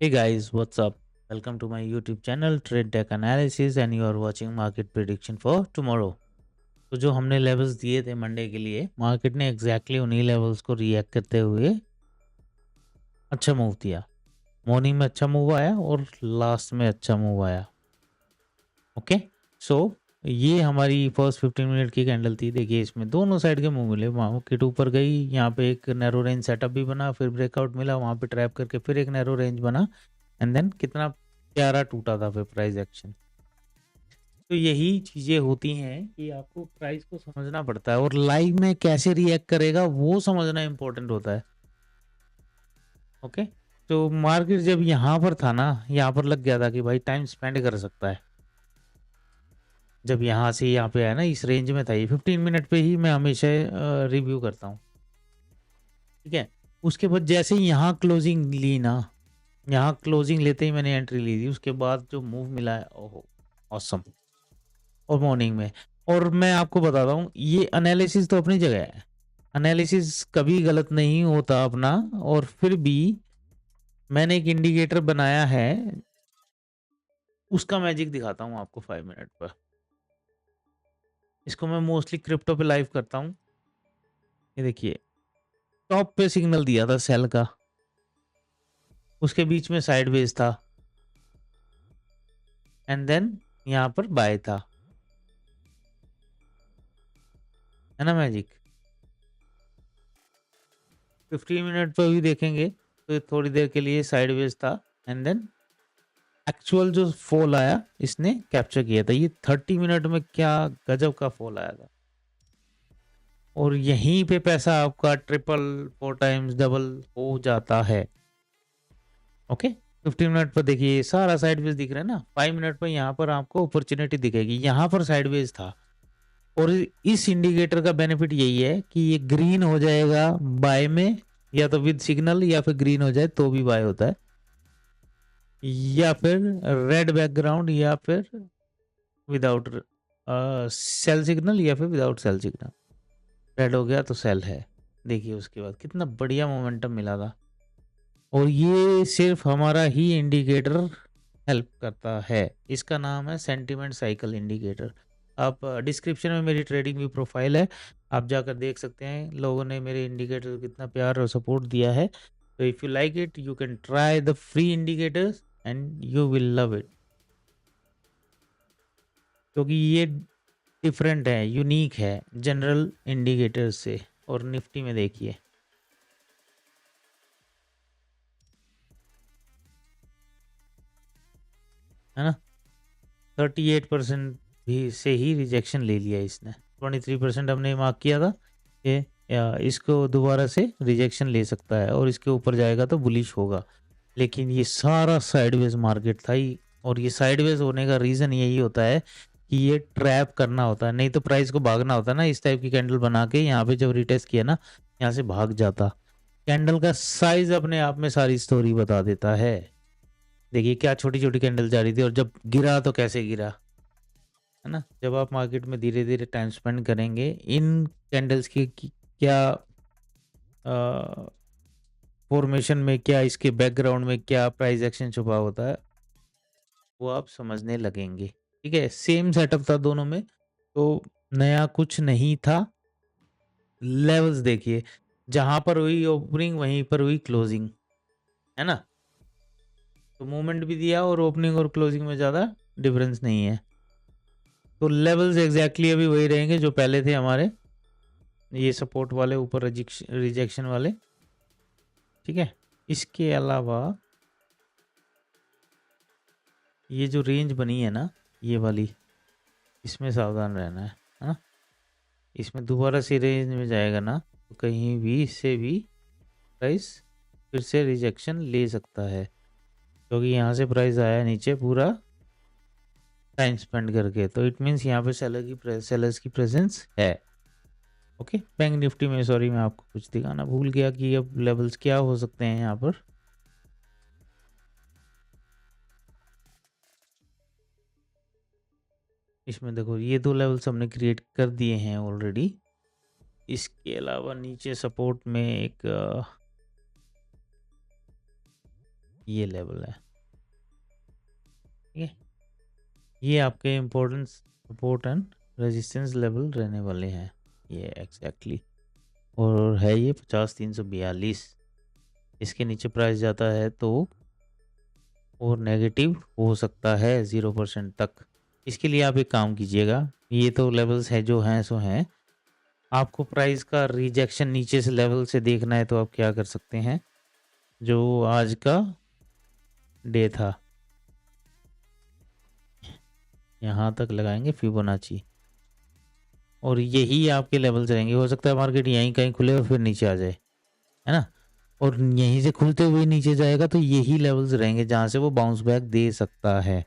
Hey guys, what's up? Welcome to my YouTube channel Trade Tech Analysis and you are watching Market Prediction for Tomorrow. तो जो हमने levels दिए थे Monday के लिए, market ने एग्जैक्टली उन्हीं लेवल्स को रिएक्ट करते हुए अच्छा मूव दिया। मॉर्निंग में अच्छा मूव आया और लास्ट में अच्छा मूव आया। ओके, सो ये हमारी फर्स्ट 15 मिनट की कैंडल थी। देखिए इसमें दोनों साइड के मूव मिले। मार्केट ऊपर गई, यहाँ पे एक नैरो रेंज सेटअप भी बना, फिर ब्रेकआउट मिला, वहाँ पे ट्रैप करके फिर एक नैरो रेंज बना एंड देन कितना प्यारा टूटा था फिर प्राइस एक्शन। तो यही चीजें होती हैं कि आपको प्राइस को समझना पड़ता है और लाइव में कैसे रिएक्ट करेगा वो समझना इंपॉर्टेंट होता है। ओके, तो मार्केट जब यहाँ पर था ना, यहाँ पर लग गया था कि भाई टाइम स्पेंड कर सकता है। जब यहाँ से यहाँ पे आया ना, इस रेंज में था ये 15 मिनट पे ही मैं हमेशा रिव्यू करता हूँ। ठीक है, उसके बाद जैसे ही यहाँ क्लोजिंग ली ना, यहाँ क्लोजिंग लेते ही मैंने एंट्री ली थी। उसके बाद जो मूव मिला है, ओहो ऑसम। और मॉर्निंग में, और मैं आपको बताता हूँ ये एनालिसिस तो अपनी जगह है, एनालिसिस कभी गलत नहीं होता अपना। और फिर भी मैंने एक इंडिकेटर बनाया है, उसका मैजिक दिखाता हूँ आपको 5 मिनट पर। इसको मैं मोस्टली क्रिप्टो पे लाइव करता हूँ। ये देखिए, टॉप पे सिग्नल दिया था सेल का, उसके बीच में साइडवेज था एंड देन यहाँ पर बाय था, है ना मैजिक। 15 मिनट पर भी देखेंगे तो थोड़ी देर के लिए साइडवेज था एंड देन एक्चुअल जो फॉल आया इसने कैप्चर किया था। ये 30 मिनट में क्या गजब का फॉल आया था। और यहीं पे पैसा आपका ट्रिपल 4 टाइम्स डबल हो जाता है। ओके, 15 मिनट पर देखिए सारा साइडवेज दिख रहा है ना। 5 मिनट पर यहाँ पर आपको अपॉर्चुनिटी दिखेगी, यहाँ पर साइडवेज था। और इस इंडिकेटर का बेनिफिट यही है कि ये ग्रीन हो जाएगा बाय में, या तो विद सिग्नल, या फिर ग्रीन हो जाए तो भी बाय होता है, या फिर रेड बैकग्राउंड, या फिर विदाउट सेल सिग्नल, या फिर विदाउट सेल सिग्नल। रेड हो गया तो सेल है। देखिए उसके बाद कितना बढ़िया मोमेंटम मिला था। और ये सिर्फ हमारा ही इंडिकेटर हेल्प करता है। इसका नाम है सेंटिमेंट साइकिल इंडिकेटर। आप डिस्क्रिप्शन में मेरी ट्रेडिंग भी प्रोफाइल है, आप जाकर देख सकते हैं लोगों ने मेरे इंडिकेटर को कितना प्यार और सपोर्ट दिया है। तो if you like it you can try the free indicators and you will love it, क्योंकि ये डिफरेंट है, यूनिक है जनरल इंडिकेटर से। और निफ्टी में देखिए, है ना, 38% भी से ही रिजेक्शन ले लिया इसने। 23% हमने मार्क किया था कि इसको दोबारा से रिजेक्शन ले सकता है और इसके ऊपर जाएगा तो बुलिश होगा। लेकिन ये सारा साइडवेज मार्केट था ही, और ये साइडवेज होने का रीज़न यही होता है कि ये ट्रैप करना होता है, नहीं तो प्राइस को भागना होता है ना। इस टाइप की कैंडल बना के यहाँ पे जब रिटेस्ट किया ना, यहाँ से भाग जाता। कैंडल का साइज अपने आप में सारी स्टोरी बता देता है। देखिए क्या छोटी छोटी कैंडल जा रही थी और जब गिरा तो कैसे गिरा, है ना। जब आप मार्केट में धीरे धीरे टाइम स्पेंड करेंगे, इन कैंडल्स की क्या फॉर्मेशन में, क्या इसके बैकग्राउंड में क्या प्राइस एक्शन छुपा होता है, वो आप समझने लगेंगे। ठीक है, सेम सेटअप था दोनों में, तो नया कुछ नहीं था। लेवल्स देखिए, जहां पर हुई ओपनिंग वहीं पर हुई क्लोजिंग, है ना। तो मूवमेंट भी दिया और ओपनिंग और क्लोजिंग में ज़्यादा डिफरेंस नहीं है। तो लेवल्स एग्जैक्टली अभी वही रहेंगे जो पहले थे हमारे, ये सपोर्ट वाले, ऊपर रिजेक्शन वाले। ठीक है, इसके अलावा ये जो रेंज बनी है ना, ये वाली, इसमें सावधान रहना है ना। इसमें दोबारा से रेंज में जाएगा ना तो कहीं भी से भी प्राइस फिर से रिजेक्शन ले सकता है, क्योंकि यहाँ से प्राइस आया नीचे पूरा टाइम स्पेंड करके। तो इट मीन्स यहाँ पे सेलर्स की प्रेजेंस है। ओके, बैंक निफ्टी में सॉरी मैं आपको कुछ दिखाना भूल गया कि अब लेवल्स क्या हो सकते हैं यहाँ पर। इसमें देखो ये दो लेवल्स हमने क्रिएट कर दिए हैं ऑलरेडी। इसके अलावा नीचे सपोर्ट में एक ये लेवल है, ठीक है। ये आपके importance support and resistance level रहने वाले हैं ये एग्जैक्टली। और है ये 50,342। इसके नीचे प्राइस जाता है तो और नेगेटिव हो सकता है 0% तक। इसके लिए आप एक काम कीजिएगा, ये तो लेवल्स है जो हैं सो हैं। आपको प्राइस का रिजेक्शन नीचे से लेवल से देखना है तो आप क्या कर सकते हैं, जो आज का डे था यहाँ तक लगाएंगे फिबोनाची, और यही आपके लेवल्स रहेंगे। हो सकता है मार्केट यहीं कहीं खुले और फिर नीचे आ जाए, है ना, और यहीं से खुलते हुए नीचे जाएगा तो यही लेवल्स रहेंगे जहाँ से वो बाउंस बैक दे सकता है।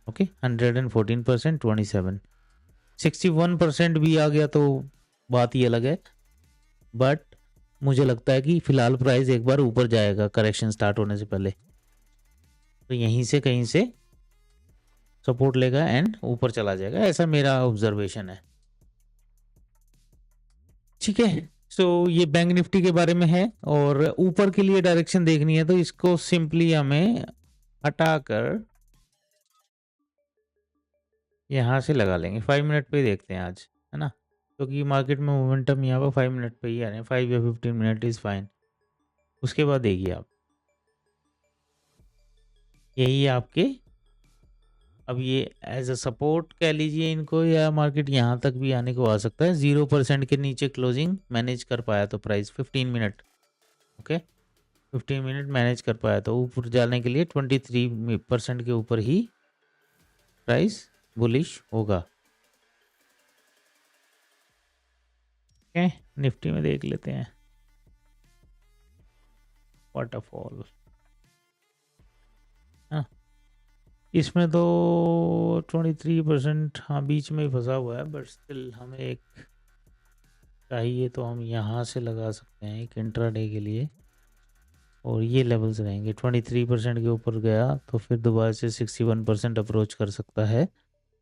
ओके 114%, 27, 61% भी आ गया तो बात ही अलग है। बट मुझे लगता है कि फिलहाल प्राइस एक बार ऊपर जाएगा करेक्शन स्टार्ट होने से पहले, तो यहीं से कहीं से सपोर्ट लेगा एंड ऊपर चला जाएगा, ऐसा मेरा ऑब्जर्वेशन है, ठीक है। सो ये बैंक निफ्टी के बारे में है। और ऊपर के लिए डायरेक्शन देखनी है तो इसको सिंपली हमें हटाकर यहाँ से लगा लेंगे। 5 मिनट पे देखते हैं आज, है ना, क्योंकि मार्केट में मोमेंटम यहाँ पर 5 मिनट पे ही आ रहे हैं। 5 या 15 मिनट इज़ फाइन। उसके बाद देखिए आप, यही आपके अब ये एज अ सपोर्ट कह लीजिए इनको, या मार्केट यहाँ तक भी आने को आ सकता है। 0% के नीचे क्लोजिंग मैनेज कर पाया तो price 15 minute, okay 15 minute manage कर पाया तो ऊपर जाने के लिए 23% के ऊपर ही प्राइस बुलिश होगा। ओके निफ्टी में देख लेते हैं वाटरफॉल। हाँ इसमें तो 23%, हाँ बीच में ही फंसा हुआ है, बट स्टिल हमें एक चाहिए तो हम यहाँ से लगा सकते हैं एक इंट्राडे के लिए, और ये लेवल्स रहेंगे। 23% के ऊपर गया तो फिर दोबारा से 61% अप्रोच कर सकता है,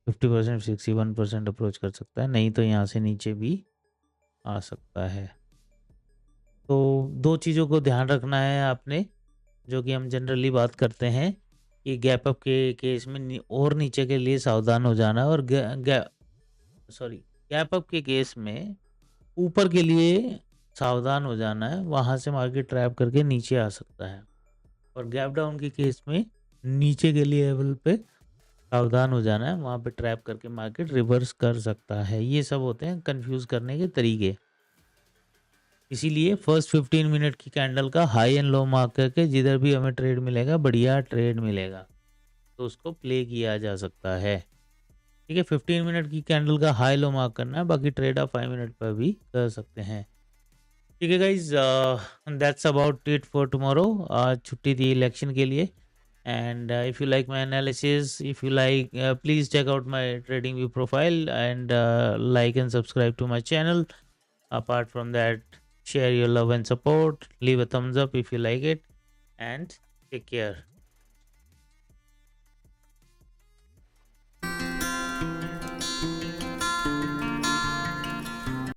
50%, 61% अप्रोच कर सकता है, नहीं तो यहाँ से नीचे भी आ सकता है। तो दो चीज़ों को ध्यान रखना है आपने, जो कि हम जनरली बात करते हैं कि गैप अप के केस में और नीचे के लिए सावधान हो जाना, और गैप अप के केस में ऊपर के लिए सावधान हो जाना है, वहाँ से मार्केट ट्रैप करके नीचे आ सकता है। और गैप डाउन के केस में नीचे के लिए लेवल पे सावधान हो जाना है, वहाँ पे ट्रैप करके मार्केट रिवर्स कर सकता है। ये सब होते हैं कंफ्यूज करने के तरीके। इसीलिए फर्स्ट 15 मिनट की कैंडल का हाई एंड लो मार्क करके जिधर भी हमें ट्रेड मिलेगा, बढ़िया ट्रेड मिलेगा, तो उसको प्ले किया जा सकता है, ठीक है। 15 मिनट की कैंडल का हाई लो मार्क करना है, बाकी ट्रेड आप 5 मिनट पर भी कर सकते हैं, ठीक है guys. That's about it for tomorrow. आज छुट्टी थी इलेक्शन के लिए। And if you like my analysis, if you like, please check out my TradingView profile and like and subscribe to my channel. Apart from that, share your love and support, leave a thumbs up if you like it, and take care.